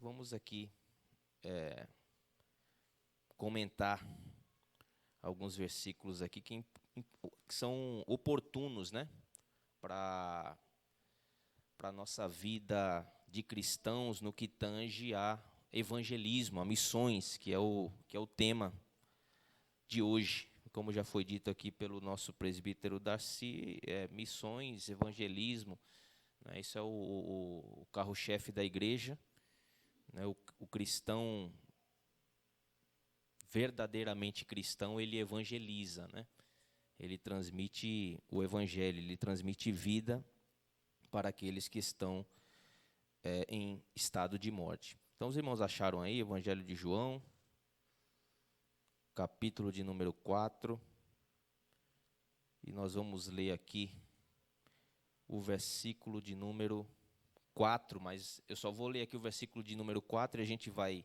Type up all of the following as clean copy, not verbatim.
Vamos aqui comentar alguns versículos aqui que são oportunos, né, para a nossa vida de cristãos no que tange a evangelismo, a missões, que é o tema de hoje. Como já foi dito aqui pelo nosso presbítero Darcy, missões, evangelismo, né, isso é o carro-chefe da igreja, né, o cristão, verdadeiramente cristão, ele evangeliza, né? Ele transmite o evangelho, ele transmite vida para aqueles que estão em estado de morte. Então, os irmãos acharam aí, Evangelho de João, capítulo de número 4, e nós vamos ler aqui o versículo de número 4, mas eu só vou ler aqui o versículo de número 4 e a gente vai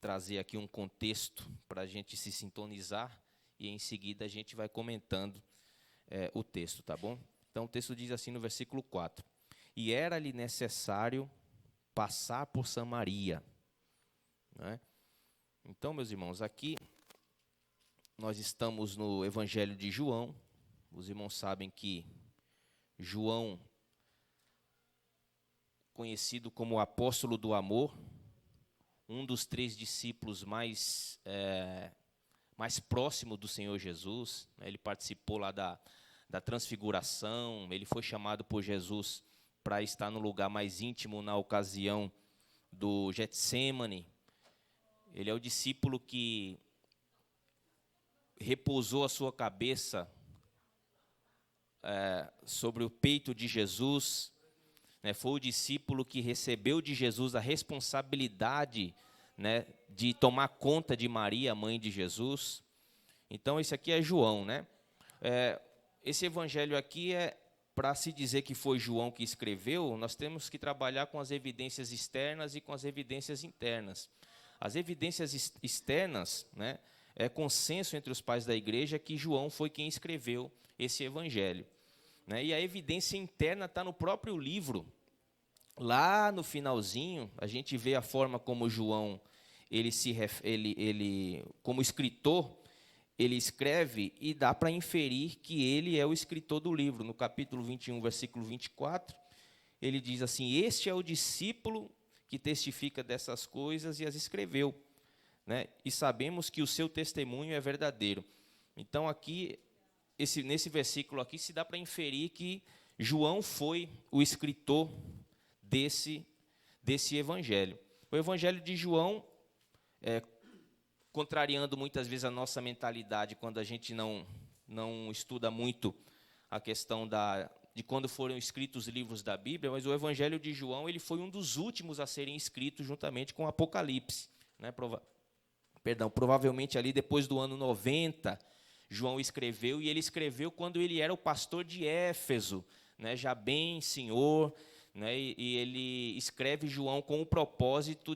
trazer aqui um contexto para a gente se sintonizar e em seguida a gente vai comentando o texto, tá bom? Então o texto diz assim no versículo 4: E era-lhe necessário passar por Samaria, né? Então, meus irmãos, aqui nós estamos no Evangelho de João. Os irmãos sabem que João, conhecido como o apóstolo do amor, um dos 3 discípulos mais próximo do Senhor Jesus, né? Ele participou lá da transfiguração, ele foi chamado por Jesus para estar no lugar mais íntimo na ocasião do Getsêmani. Ele é o discípulo que repousou a sua cabeça sobre o peito de Jesus, né? Foi o discípulo que recebeu de Jesus a responsabilidade, né, de tomar conta de Maria, a mãe de Jesus. Então, esse aqui é João, né? Esse evangelho aqui para se dizer que foi João que escreveu, nós temos que trabalhar com as evidências externas e com as evidências internas. As evidências externas, né, é consenso entre os pais da igreja que João foi quem escreveu esse evangelho, né? E a evidência interna está no próprio livro. Lá no finalzinho, a gente vê a forma como João, como escritor, ele escreve e dá para inferir que ele é o escritor do livro. No capítulo 21, versículo 24, ele diz assim: Este é o discípulo que testifica dessas coisas e as escreveu, né? E sabemos que o seu testemunho é verdadeiro. Então, aqui, nesse versículo aqui, se dá para inferir que João foi o escritor desse evangelho. O evangelho de João, contrariando muitas vezes a nossa mentalidade quando a gente não estuda muito a questão de quando foram escritos os livros da Bíblia, mas o evangelho de João ele foi um dos últimos a serem escritos juntamente com o Apocalipse, né? Provavelmente ali depois do ano 90, João escreveu, e ele escreveu quando ele era o pastor de Éfeso, né, já bem senhor, né, e ele escreve João com o propósito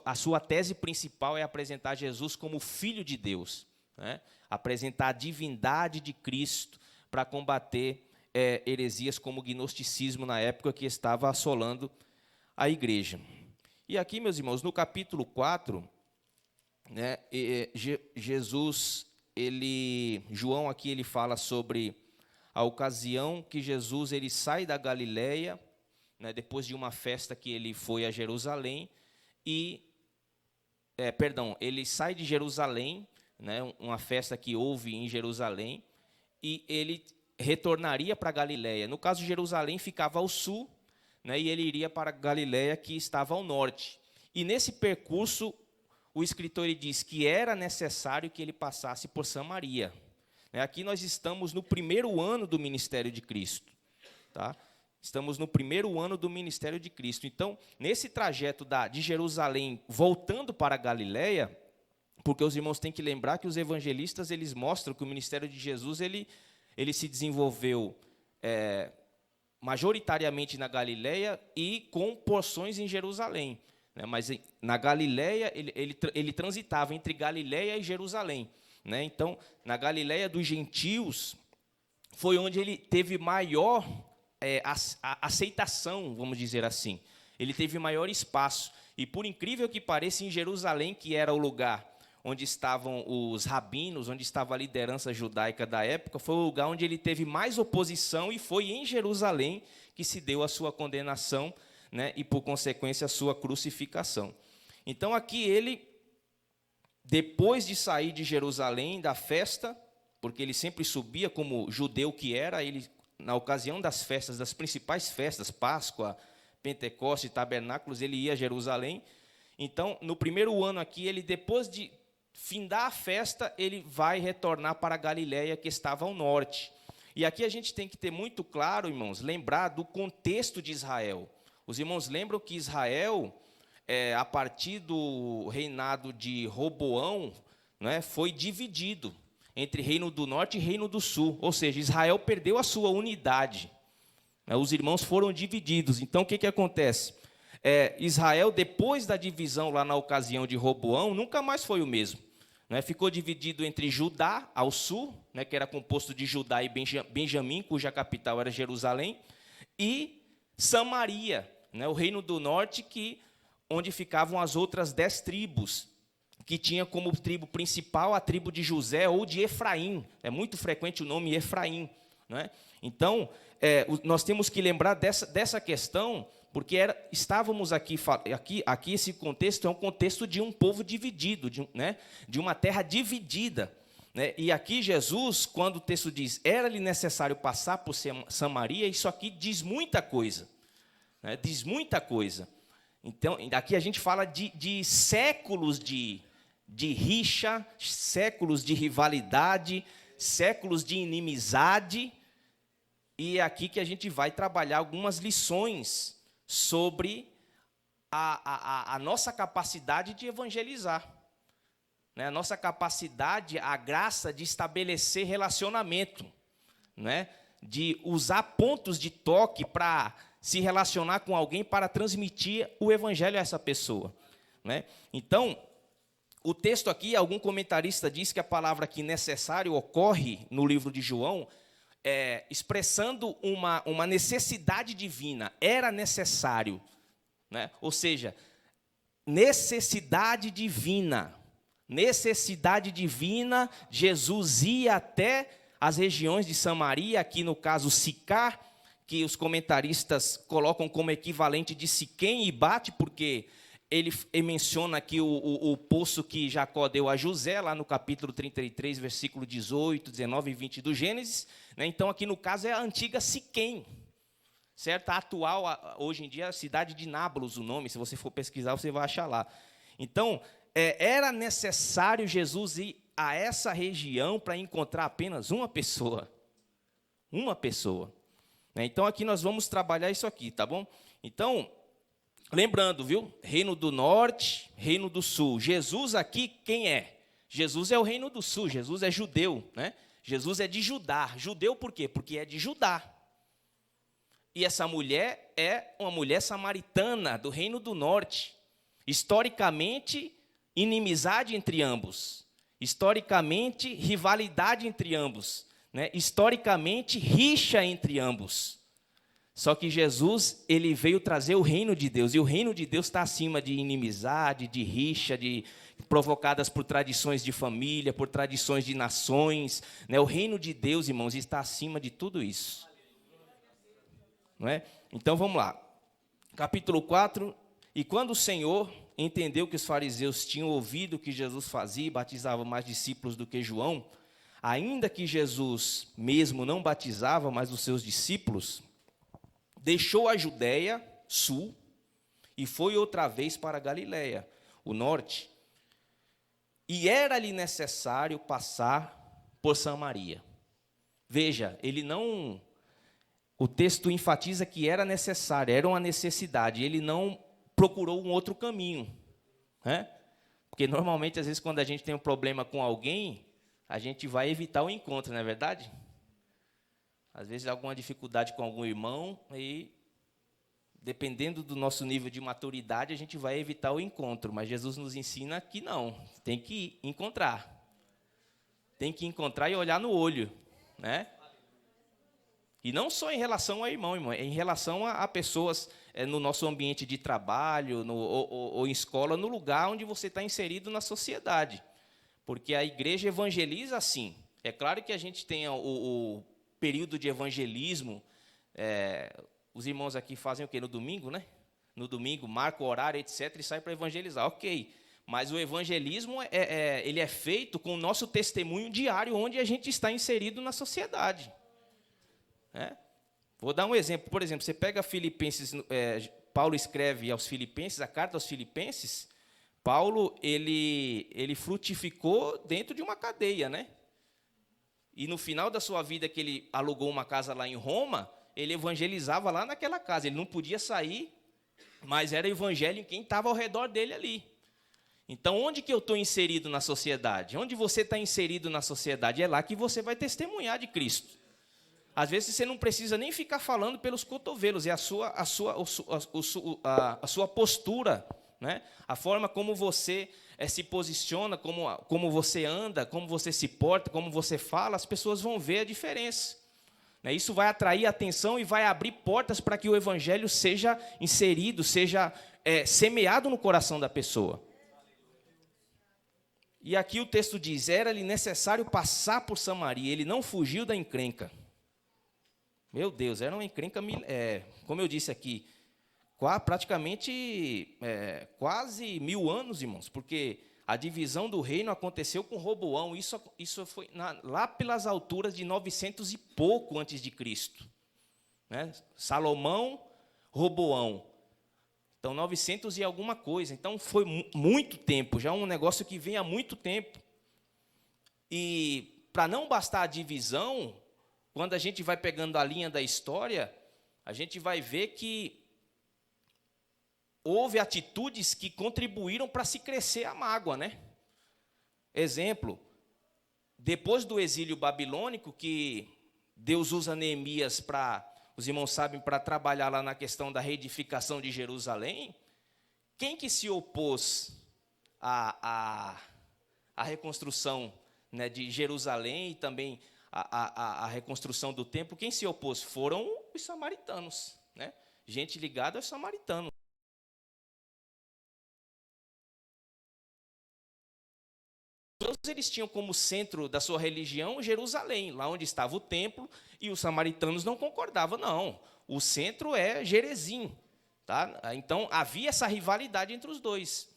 a sua tese principal é apresentar Jesus como Filho de Deus, né, apresentar a divindade de Cristo para combater heresias como o gnosticismo na época que estava assolando a igreja. E aqui, meus irmãos, no capítulo 4, né, João aqui ele fala sobre a ocasião que Jesus ele sai da Galileia, né, depois de uma festa que ele foi a Jerusalém, ele sai de Jerusalém, né, uma festa que houve em Jerusalém, e ele retornaria para a Galileia. No caso, Jerusalém ficava ao sul, né, e ele iria para a Galileia, que estava ao norte. E nesse percurso, o escritor ele diz que era necessário que ele passasse por Samaria. Aqui nós estamos no primeiro ano do ministério de Cristo, tá? Estamos no primeiro ano do ministério de Cristo. Então, nesse trajeto de Jerusalém, voltando para a Galileia, porque os irmãos têm que lembrar que os evangelistas eles mostram que o ministério de Jesus ele se desenvolveu majoritariamente na Galileia e com porções em Jerusalém, né? Mas na Galileia ele transitava entre Galileia e Jerusalém, né? Então, na Galileia dos gentios, foi onde ele teve maior aceitação, vamos dizer assim. ele teve maior espaço. E, por incrível que pareça, em Jerusalém, que era o lugar onde estavam os rabinos, onde estava a liderança judaica da época, foi o lugar onde ele teve mais oposição, e foi em Jerusalém que se deu a sua condenação, né, e, por consequência, a sua crucificação. Então, aqui ele, depois de sair de Jerusalém, da festa, porque ele sempre subia como judeu que era, ele, na ocasião das festas, das principais festas, Páscoa, Pentecostes, Tabernáculos, ele ia a Jerusalém. Então, no primeiro ano aqui, ele, depois de findar a festa, ele vai retornar para a Galiléia, que estava ao norte. E aqui a gente tem que ter muito claro, irmãos, lembrar do contexto de Israel. Os irmãos lembram que Israel, a partir do reinado de Roboão, né, foi dividido entre Reino do Norte e Reino do Sul. Ou seja, Israel perdeu a sua unidade. Os irmãos foram divididos. Então, o que acontece? Israel, depois da divisão lá na ocasião de Roboão, nunca mais foi o mesmo. Né? Ficou dividido entre Judá, ao sul, né, que era composto de Judá e Benjamim, cuja capital era Jerusalém, e Samaria, né, o Reino do Norte, onde ficavam as outras 10 tribos, que tinha como tribo principal a tribo de José ou de Efraim. É muito frequente o nome Efraim. Né? Então, nós temos que lembrar dessa questão, porque estávamos aqui, esse contexto é um contexto de um povo dividido, de uma terra dividida. Né? E aqui Jesus, quando o texto diz, era-lhe necessário passar por Samaria, isso aqui diz muita coisa. Né? Diz muita coisa. Então, aqui a gente fala de séculos de rixa, séculos de rivalidade, séculos de inimizade, e é aqui que a gente vai trabalhar algumas lições sobre a nossa capacidade de evangelizar, né? A nossa capacidade, a graça de estabelecer relacionamento, né? De usar pontos de toque para se relacionar com alguém, para transmitir o evangelho a essa pessoa. Né? Então, o texto aqui, algum comentarista diz que a palavra aqui necessário ocorre no livro de João, expressando uma necessidade divina. Era necessário. Né? Ou seja, necessidade divina. Necessidade divina, Jesus ia até as regiões de Samaria, aqui no caso Sicar, que os comentaristas colocam como equivalente de Siquém e Bate, porque ele menciona aqui o poço que Jacó deu a José, lá no capítulo 33, versículo 18, 19 e 20 do Gênesis. Né? Então, aqui no caso, é a antiga Siquém, certo? A atual, hoje em dia, a cidade de Nábulos, o nome, se você for pesquisar, você vai achar lá. Então, era necessário Jesus ir a essa região para encontrar apenas uma pessoa. Uma pessoa. Então, aqui nós vamos trabalhar isso aqui, tá bom? Então, lembrando, viu? Reino do Norte, Reino do Sul. Jesus aqui, quem é? Jesus é o Reino do Sul, Jesus é judeu, né? Jesus é de Judá. Judeu por quê? Porque é de Judá. E essa mulher é uma mulher samaritana do Reino do Norte. Historicamente, inimizade entre ambos. Historicamente, rivalidade entre ambos. Né? Historicamente, rixa entre ambos. Só que Jesus, ele veio trazer o reino de Deus, e o reino de Deus está acima de inimizade, de rixa, provocadas por tradições de família, por tradições de nações. Né? O reino de Deus, irmãos, está acima de tudo isso. Não é? Então, vamos lá. Capítulo 4. E quando o Senhor entendeu que os fariseus tinham ouvido o que Jesus fazia e batizava mais discípulos do que João, ainda que Jesus mesmo não batizava mais os seus discípulos, deixou a Judéia, sul, e foi outra vez para a Galiléia, o norte. E era-lhe necessário passar por Samaria. Veja, o texto enfatiza que era necessário, era uma necessidade, ele não procurou um outro caminho. Né? Porque normalmente, às vezes, quando a gente tem um problema com alguém, a gente vai evitar o encontro, não é verdade? Às vezes, alguma dificuldade com algum irmão, e, dependendo do nosso nível de maturidade, a gente vai evitar o encontro. Mas Jesus nos ensina que não, tem que encontrar. Tem que encontrar e olhar no olho. Né? E não só em relação a irmão, é em relação a pessoas no nosso ambiente de trabalho, ou em escola, no lugar onde você está inserido na sociedade. Porque a igreja evangeliza assim. É claro que a gente tem o período de evangelismo. Os irmãos aqui fazem o quê? No domingo, né? No domingo, marca o horário, etc., e sai para evangelizar. Ok. Mas o evangelismo ele é feito com o nosso testemunho diário, onde a gente está inserido na sociedade. Vou dar um exemplo. Por exemplo, você pega Filipenses, Paulo escreve aos Filipenses, a carta aos Filipenses. Paulo ele frutificou dentro de uma cadeia, né? E no final da sua vida, que ele alugou uma casa lá em Roma, ele evangelizava lá naquela casa. Ele não podia sair, mas era evangelho em quem estava ao redor dele ali. Então, onde que eu estou inserido na sociedade? Onde você está inserido na sociedade? É lá que você vai testemunhar de Cristo. Às vezes, você não precisa nem ficar falando pelos cotovelos, é a sua postura, né? A forma como você se posiciona, como você anda, como você se porta, como você fala, as pessoas vão ver a diferença. Isso vai atrair atenção e vai abrir portas para que o evangelho seja inserido, seja semeado no coração da pessoa. E aqui o texto diz, era-lhe necessário passar por Samaria, ele não fugiu da encrenca. Meu Deus, era uma encrenca, como eu disse aqui, praticamente quase 1000 anos, irmãos, porque a divisão do reino aconteceu com Roboão, isso foi lá pelas alturas de 900 e pouco antes de Cristo. Né? Salomão, Roboão. Então, 900 e alguma coisa. Então, foi muito tempo, já um negócio que vem há muito tempo. E, para não bastar a divisão, quando a gente vai pegando a linha da história, a gente vai ver que houve atitudes que contribuíram para se crescer a mágoa, né? Exemplo, depois do exílio babilônico, que Deus usa Neemias os irmãos sabem, para trabalhar lá na questão da reedificação de Jerusalém, quem que se opôs à reconstrução, né, de Jerusalém e também a reconstrução do templo? Quem se opôs? Foram os samaritanos, né? Gente ligada aos samaritanos. Eles tinham como centro da sua religião Jerusalém, lá onde estava o templo, e os samaritanos não concordavam, não. O centro é Gerezim. Tá? Então, havia essa rivalidade entre os dois.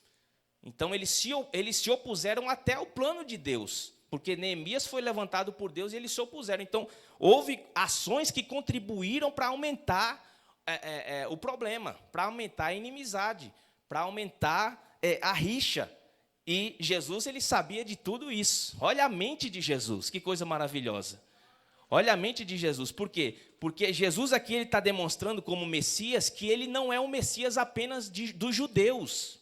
Então, eles se opuseram até ao plano de Deus, porque Neemias foi levantado por Deus e eles se opuseram. Então, houve ações que contribuíram para aumentar o problema, para aumentar a inimizade, para aumentar a rixa. E Jesus, ele sabia de tudo isso. Olha a mente de Jesus, que coisa maravilhosa. Olha a mente de Jesus. Por quê? Porque Jesus aqui está demonstrando como Messias que ele não é o Messias apenas dos judeus.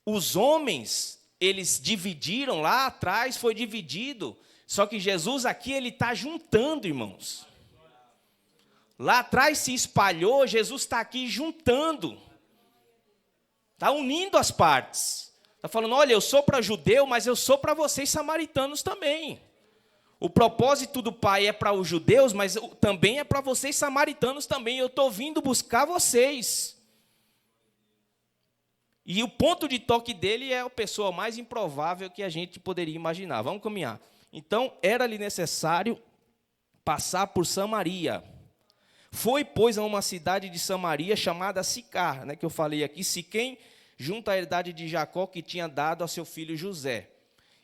Os homens, eles dividiram lá atrás, foi dividido. Só que Jesus aqui, ele está juntando, irmãos. Lá atrás se espalhou, Jesus está aqui juntando. Está unindo as partes. Está falando, olha, eu sou para judeu, mas eu sou para vocês samaritanos também. O propósito do Pai é para os judeus, mas também é para vocês samaritanos também. Eu estou vindo buscar vocês. E o ponto de toque dele é a pessoa mais improvável que a gente poderia imaginar. Vamos caminhar. Então, era-lhe necessário passar por Samaria. Foi, pois, a uma cidade de Samaria chamada Sicar, né, que eu falei aqui, Siquém, junto à herdade de Jacó, que tinha dado a seu filho José.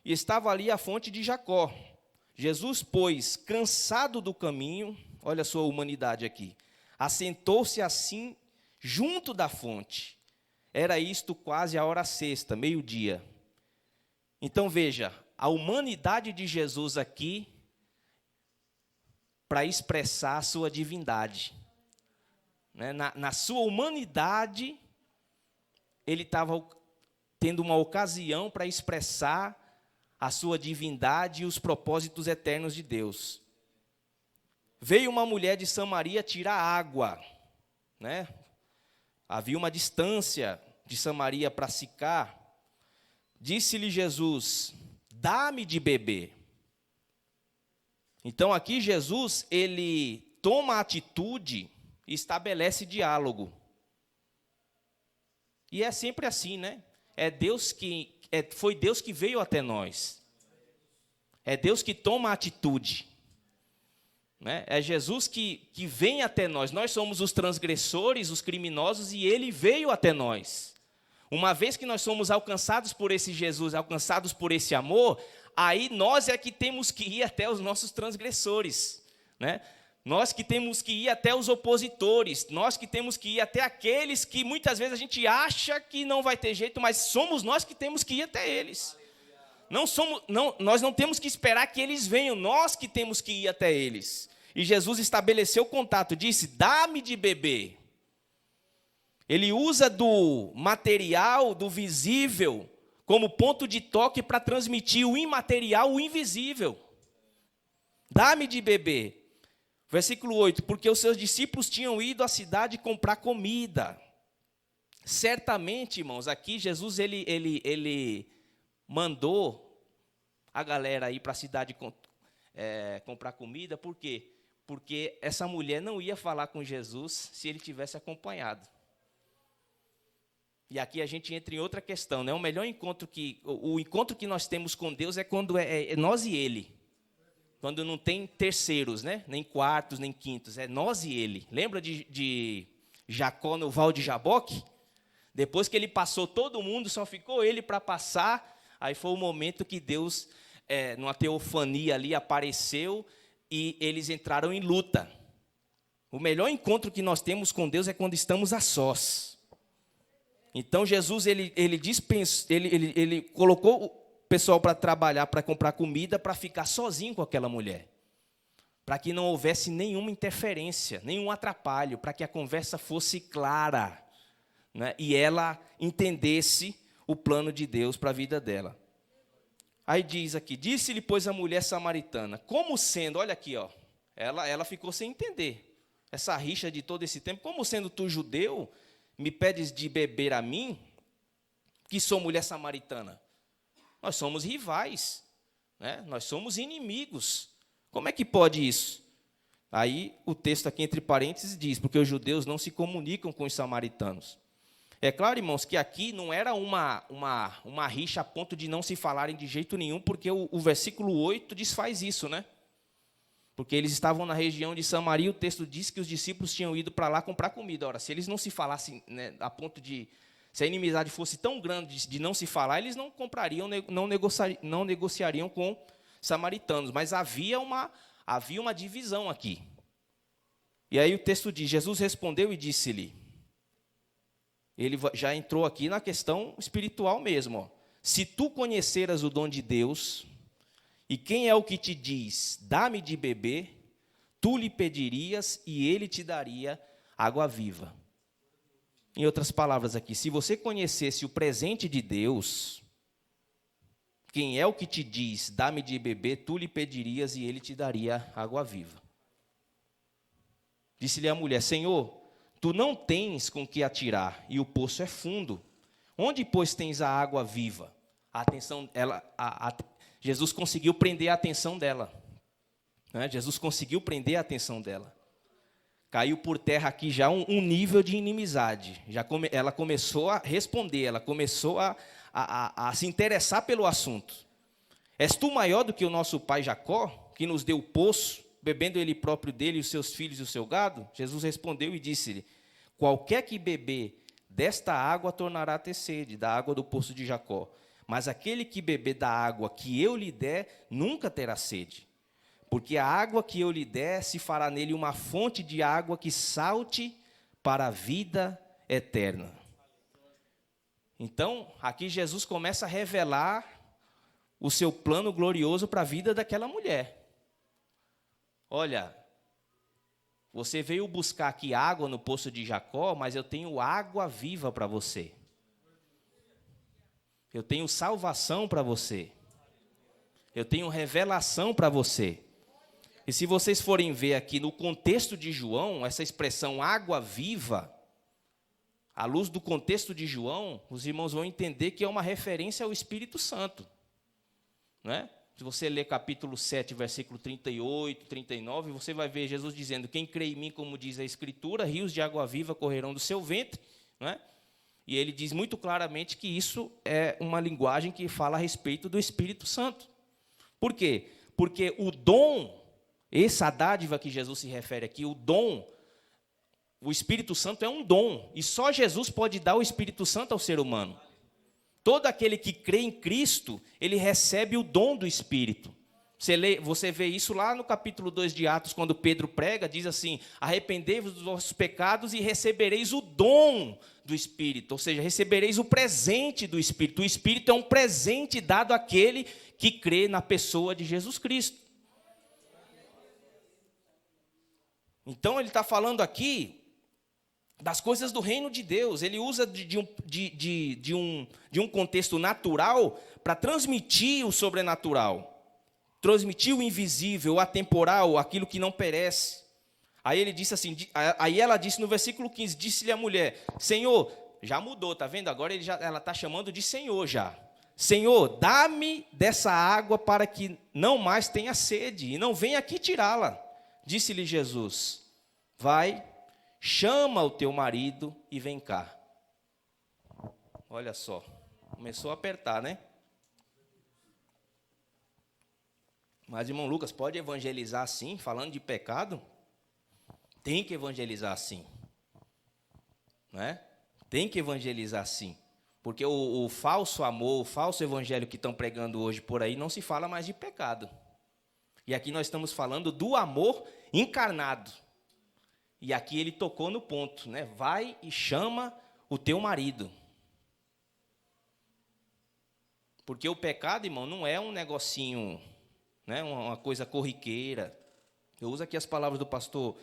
E estava ali a fonte de Jacó. Jesus, pois, cansado do caminho, olha a sua humanidade aqui, assentou-se assim junto da fonte. Era isto quase a hora sexta, meio-dia. Então, veja, a humanidade de Jesus aqui, para expressar a sua divindade. Né? Na sua humanidade, ele estava tendo uma ocasião para expressar a sua divindade e os propósitos eternos de Deus. Veio uma mulher de Samaria tirar água. Né? Havia uma distância de Samaria para Sicar. Disse-lhe Jesus, dá-me de beber. Então, aqui Jesus, ele toma atitude e estabelece diálogo. E é sempre assim, né? Foi Deus que veio até nós. É Deus que toma atitude. Né? É Jesus que vem até nós. Nós somos os transgressores, os criminosos, e ele veio até nós. Uma vez que nós somos alcançados por esse Jesus, alcançados por esse amor, aí nós é que temos que ir até os nossos transgressores, né? Nós que temos que ir até os opositores, nós que temos que ir até aqueles que muitas vezes a gente acha que não vai ter jeito, mas somos nós que temos que ir até eles. Nós não temos que esperar que eles venham, nós que temos que ir até eles. E Jesus estabeleceu o contato, disse: dá-me de beber. Ele usa do material, do visível, como ponto de toque para transmitir o imaterial, o invisível. Dá-me de beber. Versículo 8, porque os seus discípulos tinham ido à cidade comprar comida. Certamente, irmãos, aqui Jesus ele mandou a galera ir para a cidade comprar comida. Por quê? Porque essa mulher não ia falar com Jesus se ele tivesse acompanhado. E aqui a gente entra em outra questão, né? O encontro que nós temos com Deus é quando é nós e Ele. Quando não tem terceiros, né? Nem quartos, nem quintos, é nós e Ele. Lembra de Jacó no Val de Jaboque? Depois que ele passou todo mundo, só ficou ele para passar. Aí foi o momento que Deus, numa teofania ali, apareceu e eles entraram em luta. O melhor encontro que nós temos com Deus é quando estamos a sós. Então, Jesus, ele colocou o pessoal para trabalhar, para comprar comida, para ficar sozinho com aquela mulher. Para que não houvesse nenhuma interferência, nenhum atrapalho, para que a conversa fosse clara, né? E ela entendesse o plano de Deus para a vida dela. Aí diz aqui, disse-lhe, pois, a mulher samaritana, como sendo, olha aqui, ó, ela ficou sem entender. Essa rixa de todo esse tempo, como sendo tu judeu, me pedes de beber a mim, que sou mulher samaritana? Nós somos rivais, né? Nós somos inimigos. Como é que pode isso? Aí o texto aqui entre parênteses diz, porque os judeus não se comunicam com os samaritanos. É claro, irmãos, que aqui não era uma rixa a ponto de não se falarem de jeito nenhum, porque o versículo 8 desfaz isso, né? Porque eles estavam na região de Samaria, o texto diz que os discípulos tinham ido para lá comprar comida. Ora, se eles não se falassem, né, a ponto de... Se a inimizade fosse tão grande de não se falar, eles não comprariam, não negociariam com samaritanos. Mas havia uma divisão aqui. E aí o texto diz, Jesus respondeu e disse-lhe, ele já entrou aqui na questão espiritual mesmo, ó. Se tu conheceras o dom de Deus... E quem é o que te diz, dá-me de beber, tu lhe pedirias e ele te daria água viva. Em outras palavras aqui, se você conhecesse o presente de Deus, quem é o que te diz, dá-me de beber, tu lhe pedirias e ele te daria água viva. Disse-lhe a mulher, Senhor, tu não tens com que atirar e o poço é fundo. Onde, pois, tens a água viva? A atenção, Jesus conseguiu prender a atenção dela. Né? Jesus conseguiu prender a atenção dela. Caiu por terra aqui já um nível de inimizade. Ela começou a responder, ela começou a se interessar pelo assunto. És tu maior do que o nosso pai Jacó, que nos deu o poço, bebendo ele próprio dele, os seus filhos e o seu gado? Jesus respondeu e disse-lhe, qualquer que beber desta água tornará a ter sede, da água do poço de Jacó. Mas aquele que beber da água que eu lhe der, nunca terá sede. Porque a água que eu lhe der, se fará nele uma fonte de água que salte para a vida eterna. Então, aqui Jesus começa a revelar o seu plano glorioso para a vida daquela mulher. Olha, você veio buscar aqui água no poço de Jacó, mas eu tenho água viva para você. Eu tenho salvação para você. Eu tenho revelação para você. E se vocês forem ver aqui no contexto de João, essa expressão água viva, à luz do contexto de João, os irmãos vão entender que é uma referência ao Espírito Santo. Não é? Se você ler capítulo 7, versículo 38, 39, você vai ver Jesus dizendo: quem crê em mim, como diz a Escritura, rios de água viva correrão do seu ventre. Não é? E ele diz muito claramente que isso é uma linguagem que fala a respeito do Espírito Santo. Por quê? Porque o dom, essa dádiva que Jesus se refere aqui, o dom, o Espírito Santo é um dom, e só Jesus pode dar o Espírito Santo ao ser humano. Todo aquele que crê em Cristo, ele recebe o dom do Espírito. Você vê isso lá no capítulo 2 de Atos, quando Pedro prega, diz assim: arrependei-vos dos vossos pecados e recebereis o dom do Espírito, ou seja, recebereis o presente do Espírito. O Espírito é um presente dado àquele que crê na pessoa de Jesus Cristo. Então ele está falando aqui das coisas do reino de Deus. Ele usa de um contexto natural para transmitir o sobrenatural. Transmitir o invisível, o atemporal, aquilo que não perece. Aí ele disse assim, aí ela disse no versículo 15, disse-lhe a mulher: Senhor, já mudou, tá vendo? Agora ela está chamando de Senhor já. Senhor, dá-me dessa água para que não mais tenha sede, e não venha aqui tirá-la. Disse-lhe Jesus: vai, chama o teu marido e vem cá. Olha só, começou a apertar, né? Mas, irmão Lucas, pode evangelizar assim, falando de pecado? Tem que evangelizar assim. Não é? Tem que evangelizar assim. Porque o falso amor, o falso evangelho que estão pregando hoje por aí, não se fala mais de pecado. E aqui nós estamos falando do amor encarnado. E aqui ele tocou no ponto, né? Vai e chama o teu marido. Porque o pecado, irmão, não é um negocinho, né, uma coisa corriqueira. Eu uso aqui as palavras do pastor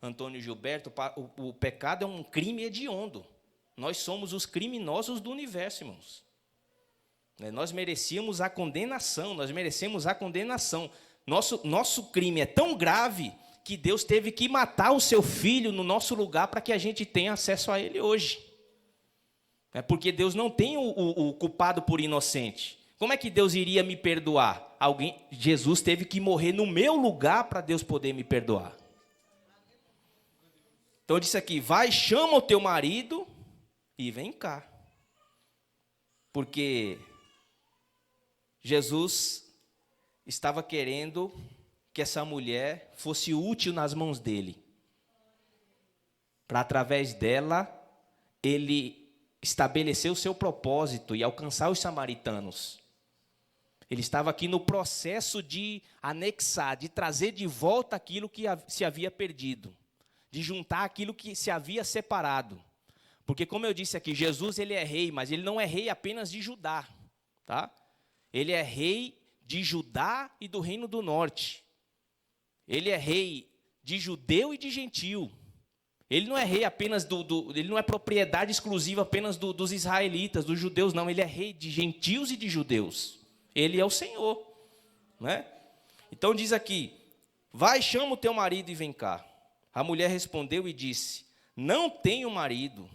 Antônio Gilberto: o pecado é um crime hediondo. Nós somos os criminosos do universo, irmãos. Nós merecíamos a condenação, nós merecemos a condenação. Nosso crime é tão grave que Deus teve que matar o seu filho no nosso lugar para que a gente tenha acesso a ele hoje. É porque Deus não tem o culpado por inocente. Como é que Deus iria me perdoar? Jesus teve que morrer no meu lugar para Deus poder me perdoar. Então eu disse aqui: vai, chama o teu marido e vem cá. Porque Jesus estava querendo que essa mulher fosse útil nas mãos dele. Para, através dela, ele estabelecer o seu propósito e alcançar os samaritanos. Ele estava aqui no processo de anexar, de trazer de volta aquilo que se havia perdido, de juntar aquilo que se havia separado. Porque, como eu disse aqui, Jesus ele é rei, mas ele não é rei apenas de Judá, tá? Ele é rei de Judá e do Reino do Norte. Ele é rei de judeu e de gentil. Ele não é rei apenas ele não é propriedade exclusiva apenas dos israelitas, dos judeus, não. Ele é rei de gentios e de judeus. Ele é o Senhor, né? Então diz aqui: vai, chama o teu marido e vem cá. A mulher respondeu e disse: não tenho marido.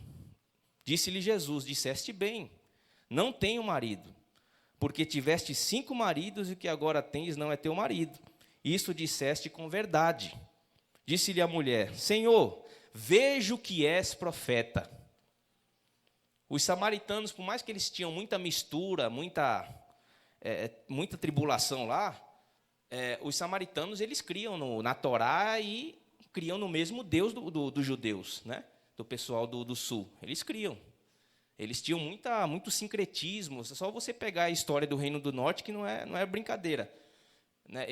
Disse-lhe Jesus: disseste bem, não tenho marido, porque tiveste 5 maridos e o que agora tens não é teu marido. Isso disseste com verdade. Disse-lhe a mulher: Senhor, vejo que és profeta. Os samaritanos, por mais que eles tinham muita mistura, muita tribulação lá, os samaritanos eles criam na Torá e criam no mesmo Deus dos judeus, né? Do pessoal do sul. Eles criam. Eles tinham muito sincretismo. É só você pegar a história do Reino do Norte, que não é brincadeira. Né?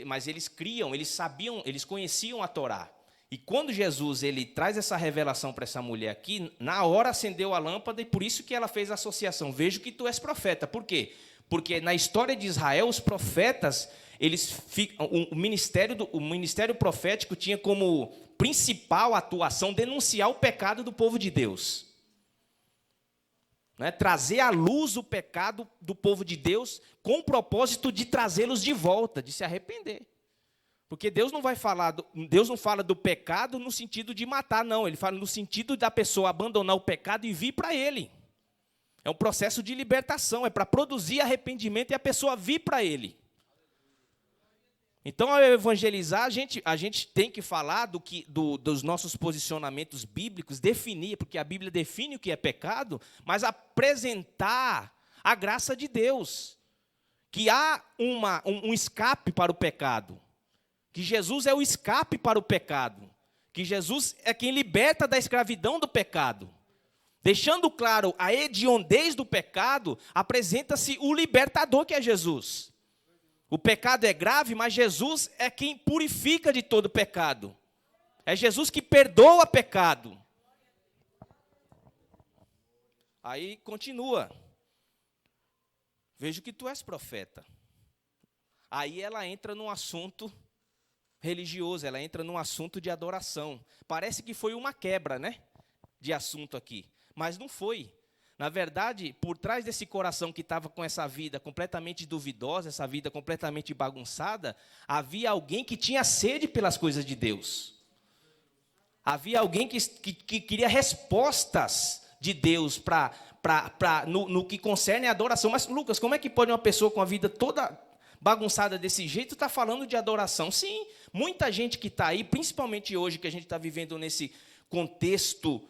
Mas eles criam, eles sabiam, eles conheciam a Torá. E quando Jesus ele traz essa revelação para essa mulher aqui, na hora acendeu a lâmpada, e por isso que ela fez a associação: vejo que tu és profeta. Por quê? Porque na história de Israel, os profetas, o ministério profético tinha como principal atuação denunciar o pecado do povo de Deus. Né? Trazer à luz o pecado do povo de Deus com o propósito de trazê-los de volta, de se arrepender. Porque Deus não fala do pecado no sentido de matar, não. Ele fala no sentido da pessoa abandonar o pecado e vir para Ele. É um processo de libertação, é para produzir arrependimento e a pessoa vir para Ele. Então, ao evangelizar, a gente tem que falar dos nossos posicionamentos bíblicos, definir, porque a Bíblia define o que é pecado, mas apresentar a graça de Deus, que há um escape para o pecado, que Jesus é o escape para o pecado, que Jesus é quem liberta da escravidão do pecado. Deixando claro a hediondez do pecado, apresenta-se o libertador, que é Jesus. O pecado é grave, mas Jesus é quem purifica de todo pecado. É Jesus que perdoa pecado. Aí continua. Vejo que tu és profeta. Aí ela entra num assunto religioso, ela entra num assunto de adoração. Parece que foi uma quebra, né, de assunto aqui, mas não foi. Na verdade, por trás desse coração que estava com essa vida completamente duvidosa, essa vida completamente bagunçada, havia alguém que tinha sede pelas coisas de Deus. Havia alguém que queria respostas de Deus no que concerne a adoração. Mas, Lucas, como é que pode uma pessoa com a vida toda bagunçada desse jeito estar falando de adoração? Sim, muita gente que está aí, principalmente hoje que a gente está vivendo nesse contexto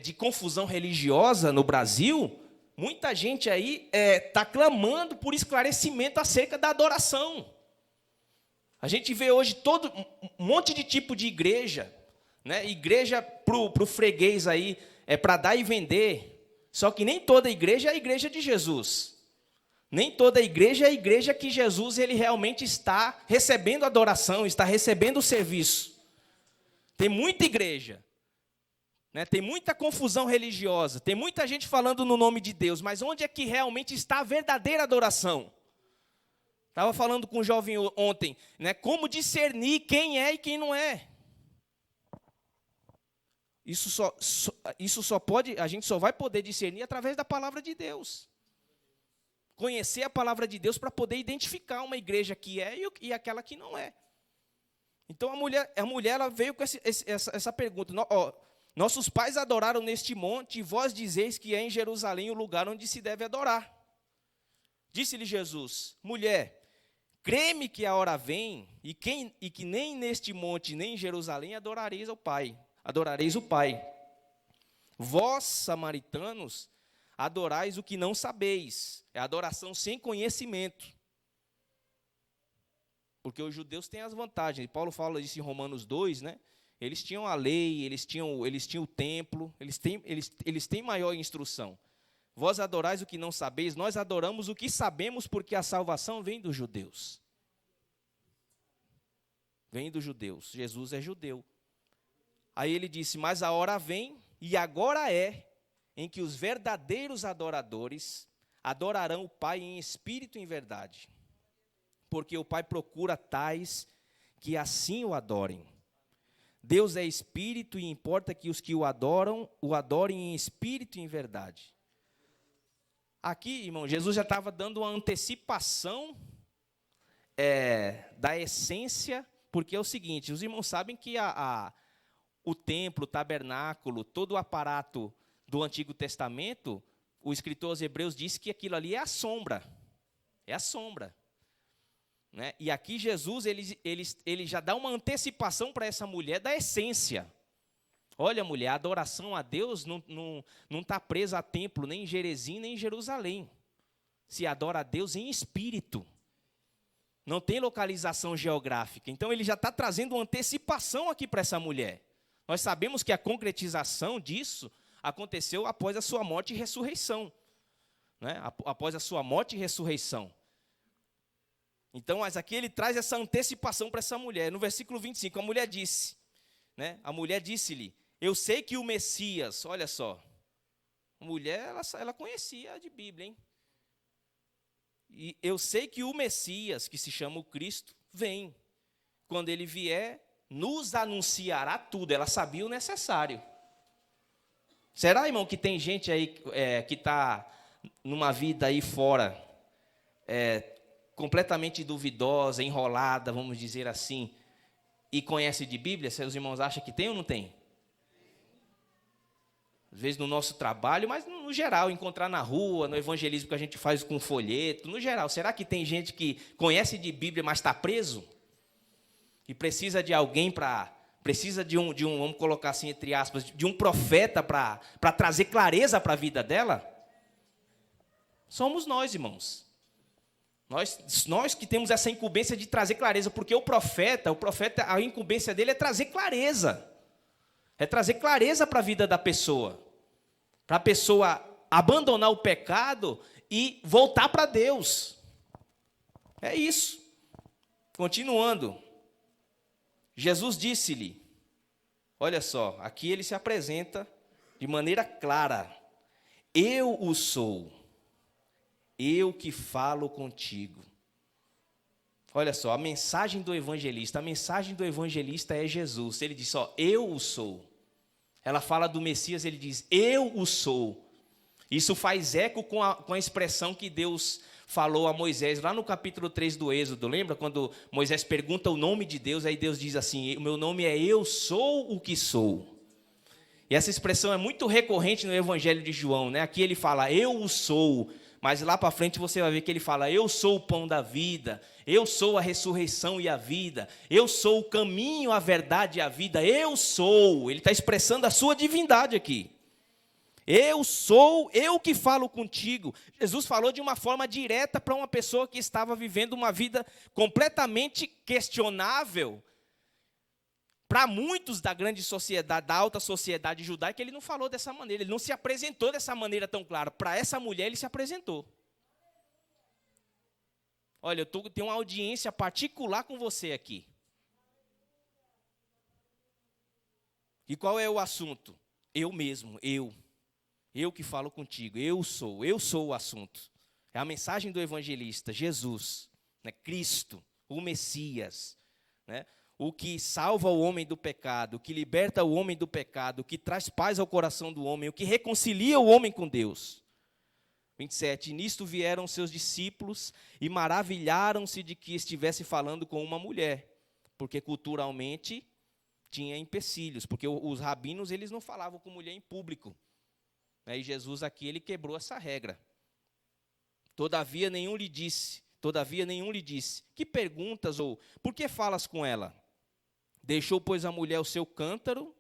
de confusão religiosa no Brasil, muita gente aí está clamando por esclarecimento acerca da adoração. A gente vê hoje todo um monte de tipo de igreja, né? Igreja para o freguês aí, para dar e vender. Só que nem toda igreja é a igreja de Jesus. Nem toda igreja é a igreja que Jesus ele realmente está recebendo adoração, está recebendo o serviço. Tem muita igreja. Tem muita confusão religiosa, tem muita gente falando no nome de Deus, mas onde é que realmente está a verdadeira adoração? Estava falando com um jovem ontem, como discernir quem é e quem não é. A gente só vai poder discernir através da palavra de Deus. Conhecer a palavra de Deus para poder identificar uma igreja que é e aquela que não é. Então a mulher ela veio com essa pergunta. Nossos pais adoraram neste monte, e vós dizeis que é em Jerusalém o lugar onde se deve adorar. Disse-lhe Jesus: mulher, crê-me que a hora vem, e que nem neste monte, nem em Jerusalém adorareis o Pai. Vós, samaritanos, adorais o que não sabeis. É adoração sem conhecimento. Porque os judeus têm as vantagens. E Paulo fala isso em Romanos 2, né? Eles tinham a lei, eles tinham o templo, eles têm maior instrução. Vós adorais o que não sabeis, nós adoramos o que sabemos, porque a salvação vem dos judeus. Vem dos judeus. Jesus é judeu. Aí ele disse: mas a hora vem, e agora é, em que os verdadeiros adoradores adorarão o Pai em espírito e em verdade. Porque o Pai procura tais que assim o adorem. Deus é espírito, e importa que os que o adorem em espírito e em verdade. Aqui, irmão, Jesus já estava dando uma antecipação da essência, porque é o seguinte: os irmãos sabem que o templo, o tabernáculo, todo o aparato do Antigo Testamento, o escritor aos Hebreus disse que aquilo ali é a sombra. É a sombra. Né? E aqui Jesus ele já dá uma antecipação para essa mulher da essência. Olha, mulher, a adoração a Deus não está presa a templo, nem em Gerezim, nem em Jerusalém. Se adora a Deus em espírito. Não tem localização geográfica. Então ele já está trazendo uma antecipação aqui para essa mulher. Nós sabemos que a concretização disso aconteceu após a sua morte e ressurreição. Né? Após a sua morte e ressurreição. Então, mas aqui ele traz essa antecipação para essa mulher. No versículo 25, a mulher disse, a mulher disse-lhe: eu sei que o Messias, olha só, a mulher, ela conhecia de Bíblia, hein? E eu sei que o Messias, que se chama o Cristo, vem. Quando ele vier, nos anunciará tudo. Ela sabia o necessário. Será, irmão, que tem gente aí que está numa vida aí fora, completamente duvidosa, enrolada, vamos dizer assim, e conhece de Bíblia? Seus irmãos acham que tem ou não tem? Às vezes no nosso trabalho, mas no geral, encontrar na rua, no evangelismo que a gente faz com folheto, no geral. Será que tem gente que conhece de Bíblia, mas está preso? e precisa de alguém precisa de um, vamos colocar assim, entre aspas, de um profeta para trazer clareza para a vida dela, somos nós, irmãos. Nós que temos essa incumbência de trazer clareza, porque o profeta, a incumbência dele é trazer clareza. É trazer clareza para a vida da pessoa. Para a pessoa abandonar o pecado e voltar para Deus. É isso. Continuando. Jesus disse-lhe, olha só, aqui ele se apresenta de maneira clara. Eu o sou, eu que falo contigo. Olha só, a mensagem do evangelista é Jesus. Ele diz, ó, eu o sou. Ela fala do Messias, ele diz, eu o sou. Isso faz eco com a expressão que Deus falou a Moisés, lá no capítulo 3 do Êxodo. Lembra quando Moisés pergunta o nome de Deus, aí Deus diz assim, o meu nome é eu sou o que sou. E essa expressão é muito recorrente no Evangelho de João, né? Aqui ele fala, eu o sou. Mas lá para frente você vai ver que ele fala, eu sou o pão da vida, eu sou a ressurreição e a vida, eu sou o caminho, a verdade e a vida, eu sou. Ele está expressando a sua divindade aqui. Eu sou, eu que falo contigo. Jesus falou de uma forma direta para uma pessoa que estava vivendo uma vida completamente questionável. Para muitos da grande sociedade, da alta sociedade judaica, ele não falou dessa maneira, ele não se apresentou dessa maneira tão clara. Para essa mulher, ele se apresentou. Olha, eu tenho uma audiência particular com você aqui. E qual é o assunto? Eu mesmo, eu que falo contigo, eu sou o assunto. É a mensagem do evangelista, Jesus, né? Cristo, o Messias, né? O que salva o homem do pecado, o que liberta o homem do pecado, o que traz paz ao coração do homem, o que reconcilia o homem com Deus. 27, nisto vieram seus discípulos e maravilharam-se de que estivesse falando com uma mulher, porque culturalmente tinha empecilhos, porque os rabinos eles não falavam com mulher em público. E Jesus aqui ele quebrou essa regra. Todavia nenhum lhe disse, que perguntas ou por que falas com ela? Deixou, pois, a mulher o seu cântaro,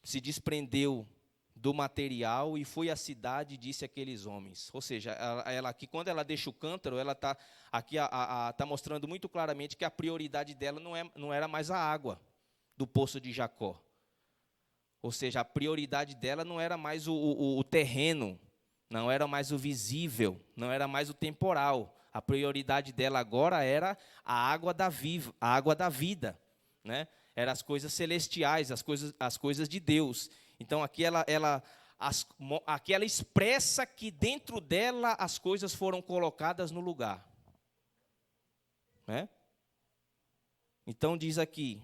se desprendeu do material e foi à cidade e disse àqueles homens. Ou seja, ela aqui, quando ela deixa o cântaro, ela está aqui tá mostrando muito claramente que a prioridade dela não era mais a água do poço de Jacó. Ou seja, a prioridade dela não era mais o terreno, não era mais o visível, não era mais o temporal. A prioridade dela agora era a água da vida, né? Eram as coisas celestiais, as coisas de Deus. Então aqui aqui ela expressa que dentro dela as coisas foram colocadas no lugar, né? Então diz aqui,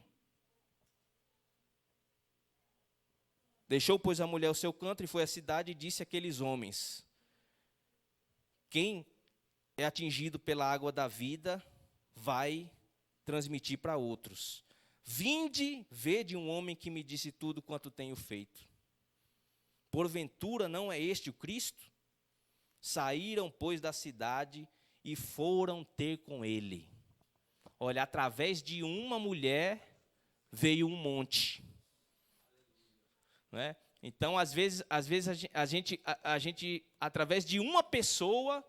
deixou, pois, a mulher o seu cântaro e foi à cidade e disse àqueles homens, quem é atingido pela água da vida, vai transmitir para outros. Vinde, vede um homem que me disse tudo quanto tenho feito. Porventura não é este o Cristo? Saíram, pois, da cidade e foram ter com ele. Olha, através de uma mulher veio um monte. Não é? Então, às vezes a gente, através de uma pessoa,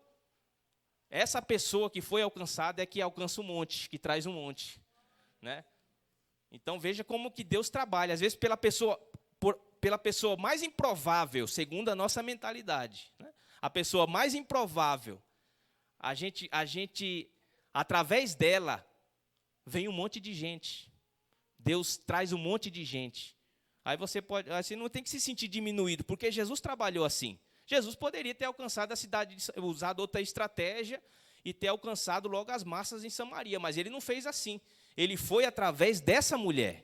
essa pessoa que foi alcançada é que alcança um monte, que traz um monte, né? Então veja como que Deus trabalha, às vezes pela pessoa mais improvável, segundo a nossa mentalidade, né? A pessoa mais improvável, a gente através dela vem um monte de gente. Deus traz um monte de gente. Aí você não tem que se sentir diminuído, porque Jesus trabalhou assim. Jesus poderia ter alcançado a cidade, usado outra estratégia e ter alcançado logo as massas em Samaria, mas ele não fez assim. Ele foi através dessa mulher.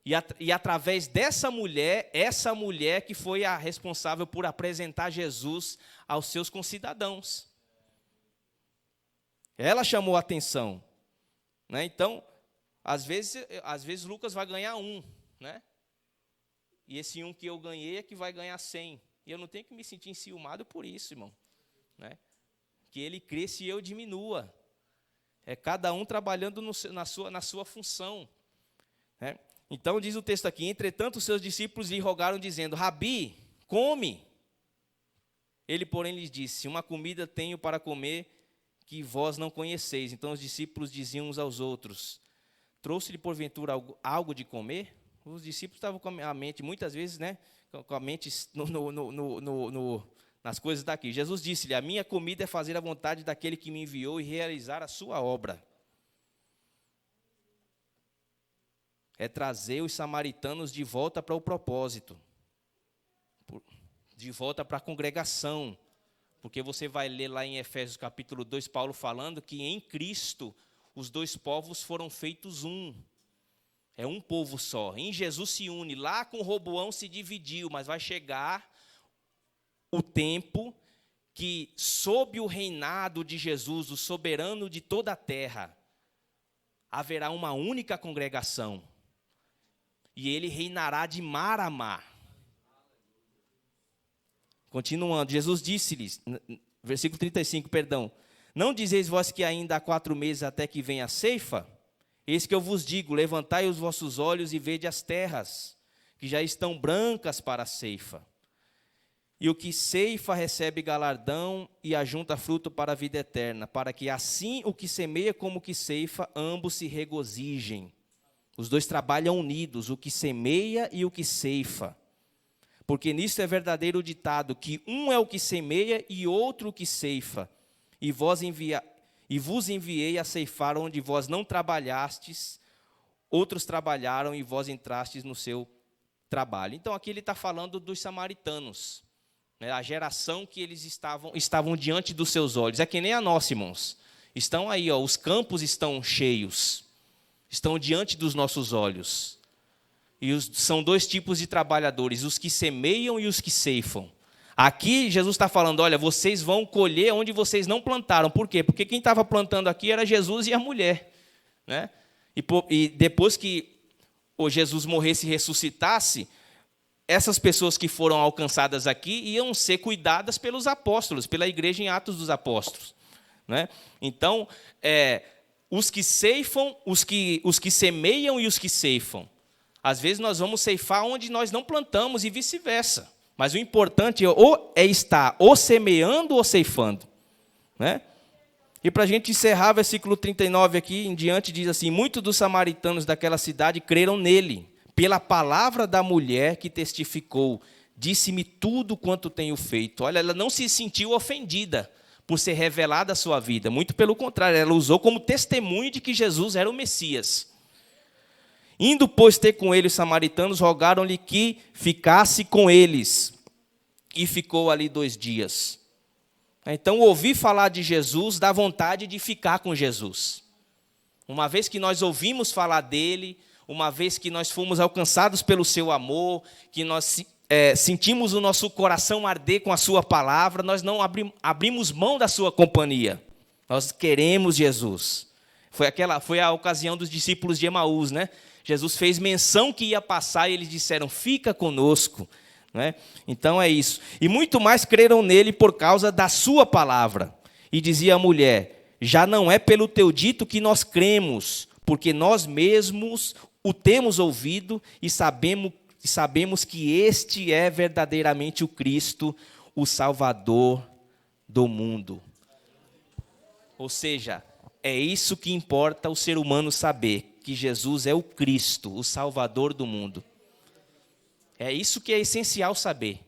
E através dessa mulher, essa mulher que foi a responsável por apresentar Jesus aos seus concidadãos. Ela chamou a atenção, né? Então, às vezes Lucas vai ganhar 1, né? E esse 1 que eu ganhei é que vai ganhar 100. E eu não tenho que me sentir enciumado por isso, irmão, né? que ele cresça e eu diminua. É cada um trabalhando na sua função. Né? Então, diz o texto aqui, entretanto, os seus discípulos lhe rogaram, dizendo, Rabi, come. Ele, porém, lhes disse, uma comida tenho para comer que vós não conheceis. Então, os discípulos diziam uns aos outros, trouxe-lhe, porventura, algo de comer? Os discípulos estavam com a mente, muitas vezes, né, com a mente nas coisas daqui. Jesus disse-lhe, a minha comida é fazer a vontade daquele que me enviou e realizar a sua obra. É trazer os samaritanos de volta para o propósito, de volta para a congregação, porque você vai ler lá em Efésios capítulo 2, Paulo falando que em Cristo os dois povos foram feitos um. É um povo só. Em Jesus se une. Lá com Roboão se dividiu, mas vai chegar o tempo que, sob o reinado de Jesus, o soberano de toda a terra, haverá uma única congregação. E ele reinará de mar a mar. Continuando, Jesus disse-lhes, versículo 35, perdão, não dizeis vós que ainda há 4 meses até que venha a ceifa? Eis que eu vos digo, levantai os vossos olhos e vede as terras, que já estão brancas para a ceifa. E o que ceifa recebe galardão e ajunta fruto para a vida eterna, para que assim o que semeia como o que ceifa, ambos se regozijem. Os dois trabalham unidos, o que semeia e o que ceifa. Porque nisso é verdadeiro o ditado, que um é o que semeia e outro o que ceifa. E vos enviei a ceifar onde vós não trabalhastes, outros trabalharam e vós entrastes no seu trabalho. Então aqui ele está falando dos samaritanos, né, a geração que eles estavam diante dos seus olhos. É que nem a nossa, irmãos. Estão aí, ó, os campos estão cheios, estão diante dos nossos olhos. E são 2 tipos de trabalhadores, os que semeiam e os que ceifam. Aqui Jesus está falando, olha, vocês vão colher onde vocês não plantaram. Por quê? Porque quem estava plantando aqui era Jesus e a mulher. Né? E depois que o Jesus morresse e ressuscitasse, essas pessoas que foram alcançadas aqui iam ser cuidadas pelos apóstolos, pela igreja em Atos dos Apóstolos. Né? Então, os que ceifam, os que semeiam e os que ceifam. Às vezes nós vamos ceifar onde nós não plantamos e vice-versa. Mas o importante é estar ou semeando ou ceifando. Né? E para a gente encerrar, versículo 39 aqui em diante, diz assim, muitos dos samaritanos daquela cidade creram nele, pela palavra da mulher que testificou, disse-me tudo quanto tenho feito. Olha, ela não se sentiu ofendida por ser revelada a sua vida. Muito pelo contrário, ela usou como testemunho de que Jesus era o Messias. Indo, pois, ter com ele os samaritanos, rogaram-lhe que ficasse com eles. E ficou ali 2 dias. Então, ouvir falar de Jesus dá vontade de ficar com Jesus. Uma vez que nós ouvimos falar dele, uma vez que nós fomos alcançados pelo seu amor, que nós sentimos o nosso coração arder com a sua palavra, nós não abrimos mão da sua companhia. Nós queremos Jesus. Foi a ocasião dos discípulos de Emaús, né? Jesus fez menção que ia passar e eles disseram, fica conosco. Né? Então é isso. E muito mais creram nele por causa da sua palavra. E dizia a mulher, já não é pelo teu dito que nós cremos, porque nós mesmos o temos ouvido e sabemos que este é verdadeiramente o Cristo, o Salvador do mundo. Ou seja, é isso que importa o ser humano saber, que Jesus é o Cristo, o Salvador do mundo. É isso que é essencial saber.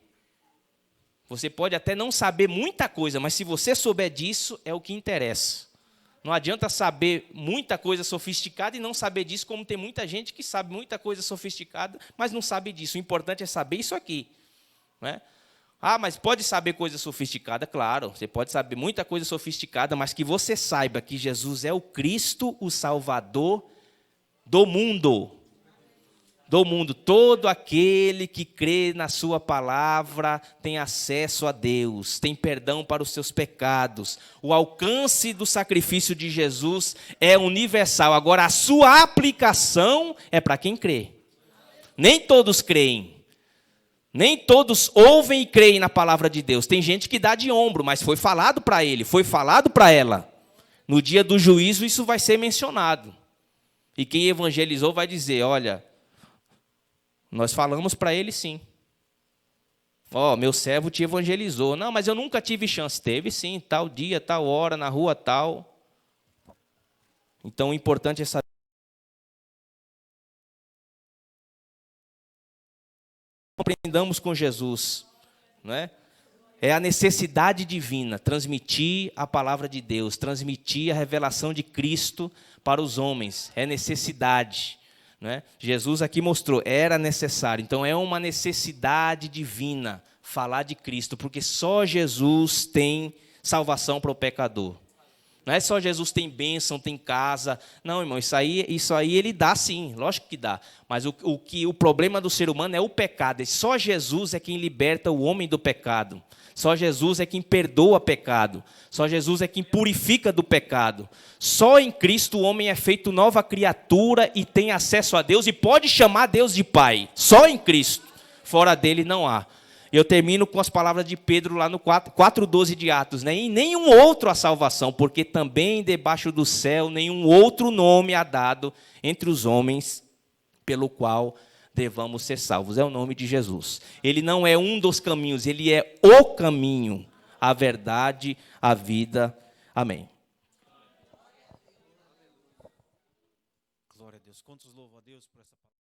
Você pode até não saber muita coisa, mas se você souber disso, é o que interessa. Não adianta saber muita coisa sofisticada e não saber disso, como tem muita gente que sabe muita coisa sofisticada, mas não sabe disso. O importante é saber isso aqui. Né? Ah, mas pode saber coisa sofisticada? Claro, você pode saber muita coisa sofisticada, mas que você saiba que Jesus é o Cristo, o Salvador do mundo. Do mundo. Todo aquele que crê na sua palavra tem acesso a Deus, tem perdão para os seus pecados. O alcance do sacrifício de Jesus é universal. Agora, a sua aplicação é para quem crê. Nem todos creem. Nem todos ouvem e creem na palavra de Deus. Tem gente que dá de ombro, mas foi falado para ele, foi falado para ela. No dia do juízo isso vai ser mencionado. E quem evangelizou vai dizer, olha, nós falamos para ele sim. Ó, meu servo te evangelizou. Não, mas eu nunca tive chance. Teve sim, tal dia, tal hora, na rua tal. Então o importante é saber. Aprendamos com Jesus, não é? É a necessidade divina, transmitir a palavra de Deus, transmitir a revelação de Cristo para os homens. É necessidade, não é? Jesus aqui mostrou, era necessário. Então é uma necessidade divina falar de Cristo, porque só Jesus tem salvação para o pecador. Não é só Jesus tem bênção, tem casa. Não, irmão, isso aí ele dá sim, lógico que dá. Mas o problema do ser humano é o pecado. Só Jesus é quem liberta o homem do pecado. Só Jesus é quem perdoa pecado. Só Jesus é quem purifica do pecado. Só em Cristo o homem é feito nova criatura e tem acesso a Deus e pode chamar Deus de Pai. Só em Cristo. Fora dele não há. Eu termino com as palavras de Pedro lá no 4:12 de Atos. Né? Em nenhum outro há salvação, porque também debaixo do céu nenhum outro nome há dado entre os homens pelo qual devamos ser salvos. É o nome de Jesus. Ele não é um dos caminhos, ele é o caminho, a verdade, a vida. Amém. Glória a Deus. Quantos louvam a Deus por essa palavra?